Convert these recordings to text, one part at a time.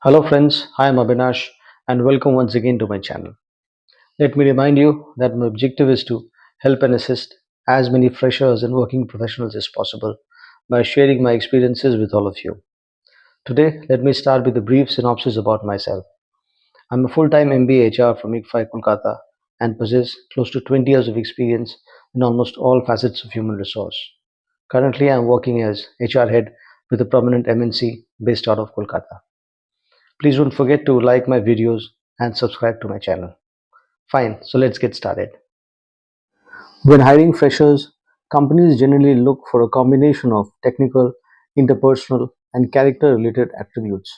Hello friends, I am Abinash and welcome once again to my channel. Let me remind you that my objective is to help and assist as many freshers and working professionals as possible by sharing my experiences with all of you. Today, let me start with a brief synopsis about myself. I'm a full-time MBA HR from ICFI Kolkata and possess close to 20 years of experience in almost all facets of human resource. Currently, I'm working as HR head with a prominent MNC based out of Kolkata. Please don't forget to like my videos and subscribe to my channel. Fine, so let's get started. When hiring freshers, companies generally look for a combination of technical, interpersonal, and character related attributes.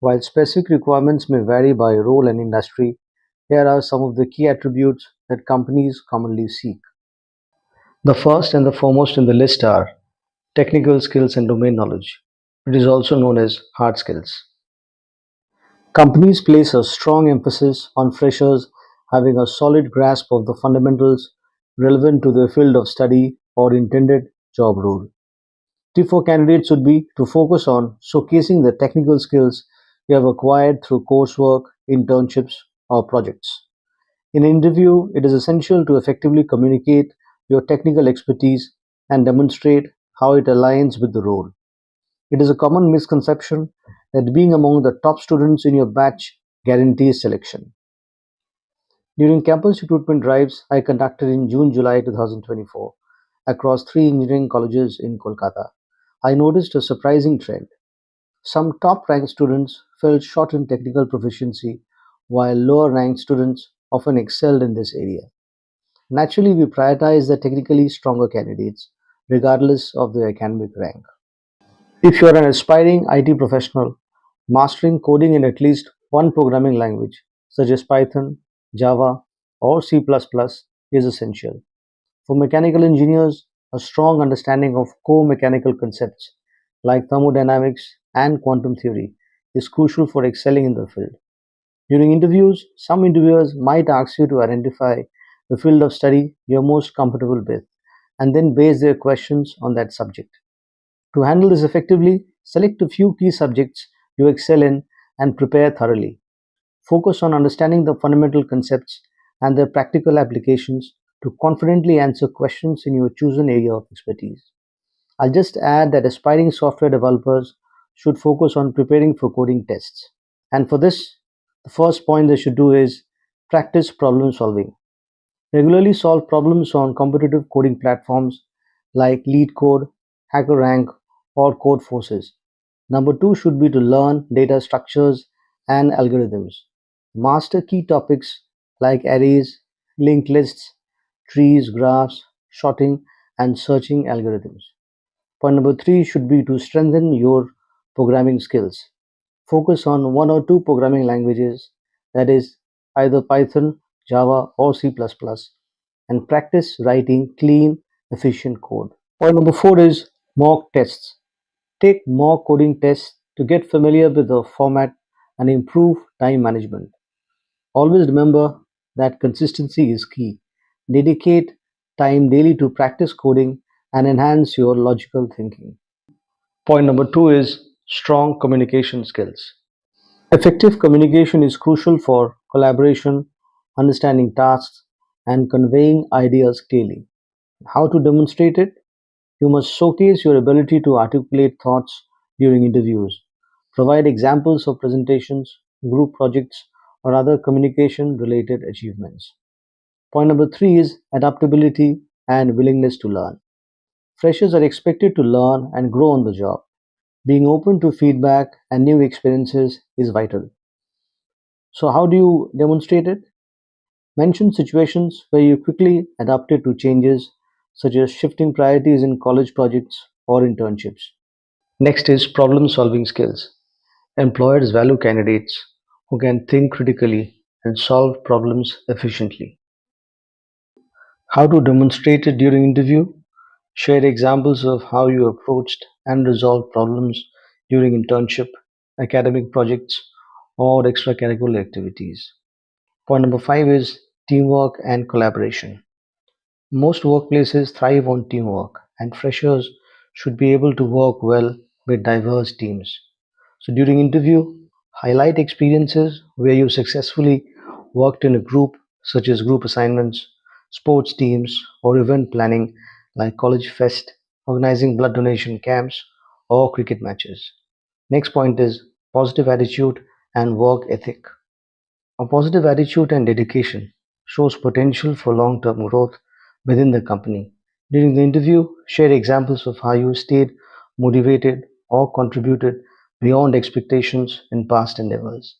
While specific requirements may vary by role and industry, here are some of the key attributes that companies commonly seek. The first and the foremost in the list are technical skills and domain knowledge. It is also known as hard skills. Companies place a strong emphasis on freshers having a solid grasp of the fundamentals relevant to their field of study or intended job role. Tip for candidates would be to focus on showcasing the technical skills you have acquired through coursework, internships, or projects. In an interview, it is essential to effectively communicate your technical expertise and demonstrate how it aligns with the role. It is a common misconception that being among the top students in your batch guarantees selection. During campus recruitment drives I conducted in June July 2024 across three engineering colleges in Kolkata, I noticed a surprising trend. Some top ranked students fell short in technical proficiency, while lower ranked students often excelled in this area. Naturally, we prioritize the technically stronger candidates, regardless of their academic rank. If you are an aspiring IT professional, mastering coding in at least one programming language, such as Python, Java, or C++, is essential. For mechanical engineers, a strong understanding of core mechanical concepts like thermodynamics and quantum theory is crucial for excelling in the field. During interviews, some interviewers might ask you to identify the field of study you're most comfortable with and then base their questions on that subject. To handle this effectively, select a few key subjects you excel in and prepare thoroughly. Focus on understanding the fundamental concepts and their practical applications to confidently answer questions in your chosen area of expertise. I'll just add that aspiring software developers should focus on preparing for coding tests. And for this, the first point they should do is practice problem solving. Regularly solve problems on competitive coding platforms like LeetCode, HackerRank, or Codeforces. Number two should be to learn data structures and algorithms. Master key topics like arrays, linked lists, trees, graphs, sorting, and searching algorithms. Point number three should be to strengthen your programming skills. Focus on one or two programming languages, that is, either Python, Java, or C++, and practice writing clean, efficient code. Point number four is mock tests. Take mock coding tests to get familiar with the format and improve time management. Always remember that consistency is key. Dedicate time daily to practice coding and enhance your logical thinking. Point number two is strong communication skills. Effective communication is crucial for collaboration, understanding tasks, and conveying ideas clearly. How to demonstrate it? You must showcase your ability to articulate thoughts during interviews. Provide examples of presentations, group projects, or other communication related achievements. Point number three is adaptability and willingness to learn. Freshers are expected to learn and grow on the job. Being open to feedback and new experiences is vital. So, how do you demonstrate it? Mention situations where you quickly adapted to changes, such as shifting priorities in college projects or internships. Next is problem solving skills. Employers value candidates who can think critically and solve problems efficiently. How to demonstrate it during interview? Share examples of how you approached and resolved problems during internship, academic projects, or extracurricular activities. Point number five is teamwork and collaboration. Most workplaces thrive on teamwork, and freshers should be able to work well with diverse teams. So during interview, Highlight experiences where you successfully worked in a group, such as group assignments, sports teams, or event planning like college fest, organizing blood donation camps, or cricket matches. Next point is positive attitude and work ethic. A positive attitude and dedication shows potential for long-term growth within the company. During the interview, share examples of how you stayed motivated or contributed beyond expectations in past endeavors.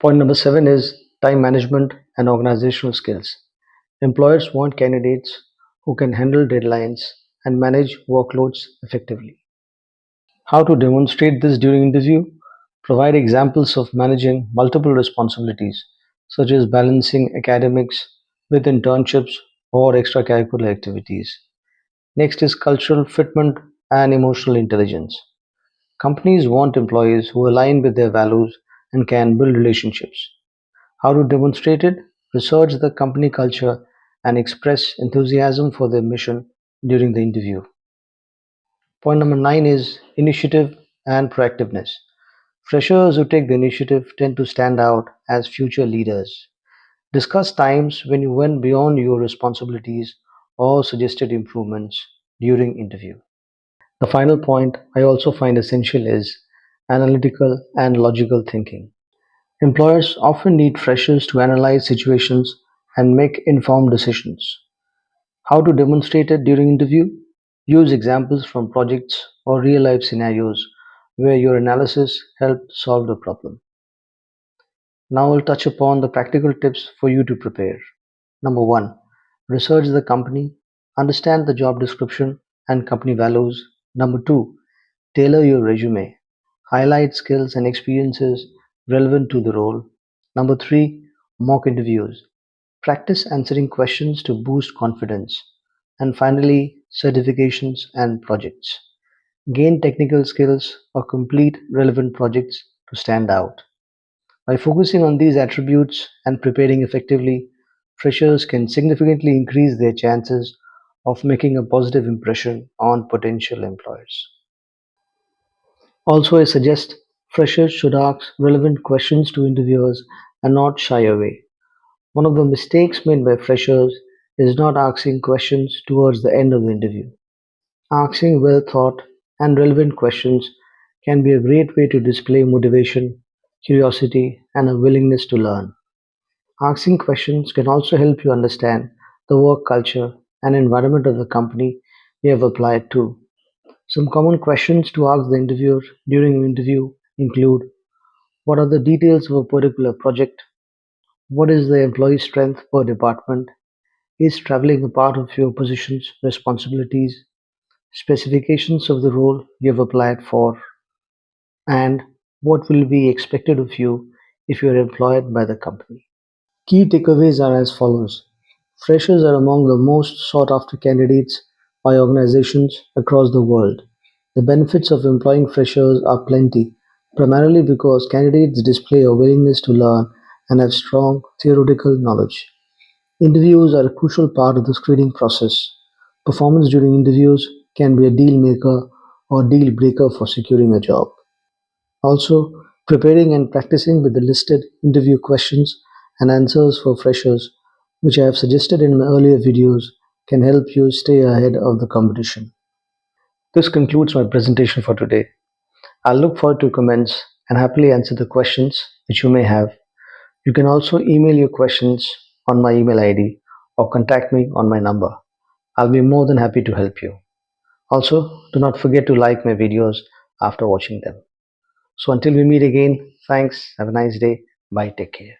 Point number seven is time management and organizational skills. Employers want candidates who can handle deadlines and manage workloads effectively. How to demonstrate this during interview? Provide examples of managing multiple responsibilities, such as balancing academics with internships or extracurricular activities. Next is cultural fitment and emotional intelligence. Companies want employees who align with their values and can build relationships. How to demonstrate it? Research the company culture and express enthusiasm for their mission during the interview. Point number nine is initiative and proactiveness. Freshers who take the initiative tend to stand out as future leaders. Discuss times when you went beyond your responsibilities or suggested improvements during interview. The final point I also find essential is analytical and logical thinking. Employers often need freshers to analyze situations and make informed decisions. How to demonstrate it during interview? Use examples from projects or real life scenarios where your analysis helped solve the problem. Now I'll touch upon the practical tips for you to prepare. Number one, research the company, understand the job description and company values. Number two, tailor your resume, highlight skills and experiences relevant to the role. Number three, mock interviews, practice answering questions to boost confidence. And finally, certifications and projects. Gain technical skills or complete relevant projects to stand out. By focusing on these attributes and preparing effectively, freshers can significantly increase their chances of making a positive impression on potential employers. Also, I suggest freshers should ask relevant questions to interviewers and not shy away. One of the mistakes made by freshers is not asking questions towards the end of the interview. Asking well thought and relevant questions can be a great way to display motivation, curiosity, and a willingness to learn. Asking questions can also help you understand the work culture and environment of the company you have applied to. Some common questions to ask the interviewer during an interview include: what are the details of a particular project? What is the employee strength per department? Is traveling a part of your position's responsibilities? Specifications of the role you have applied for, and what will be expected of you if you are employed by the company. Key takeaways are as follows. Freshers are among the most sought after candidates by organizations across the world. The benefits of employing freshers are plenty, primarily because candidates display a willingness to learn and have strong theoretical knowledge. Interviews are a crucial part of the screening process. Performance during interviews can be a deal maker or deal breaker for securing a job. Also, preparing and practicing with the listed interview questions and answers for freshers, which I have suggested in my earlier videos, can help you stay ahead of the competition. This concludes my presentation for today. I'll look forward to comments and happily answer the questions which you may have. You can also email your questions on my email ID or contact me on my number. I'll be more than happy to help you. Also, do not forget to like my videos after watching them. So until we meet again, thanks, have a nice day, bye, take care.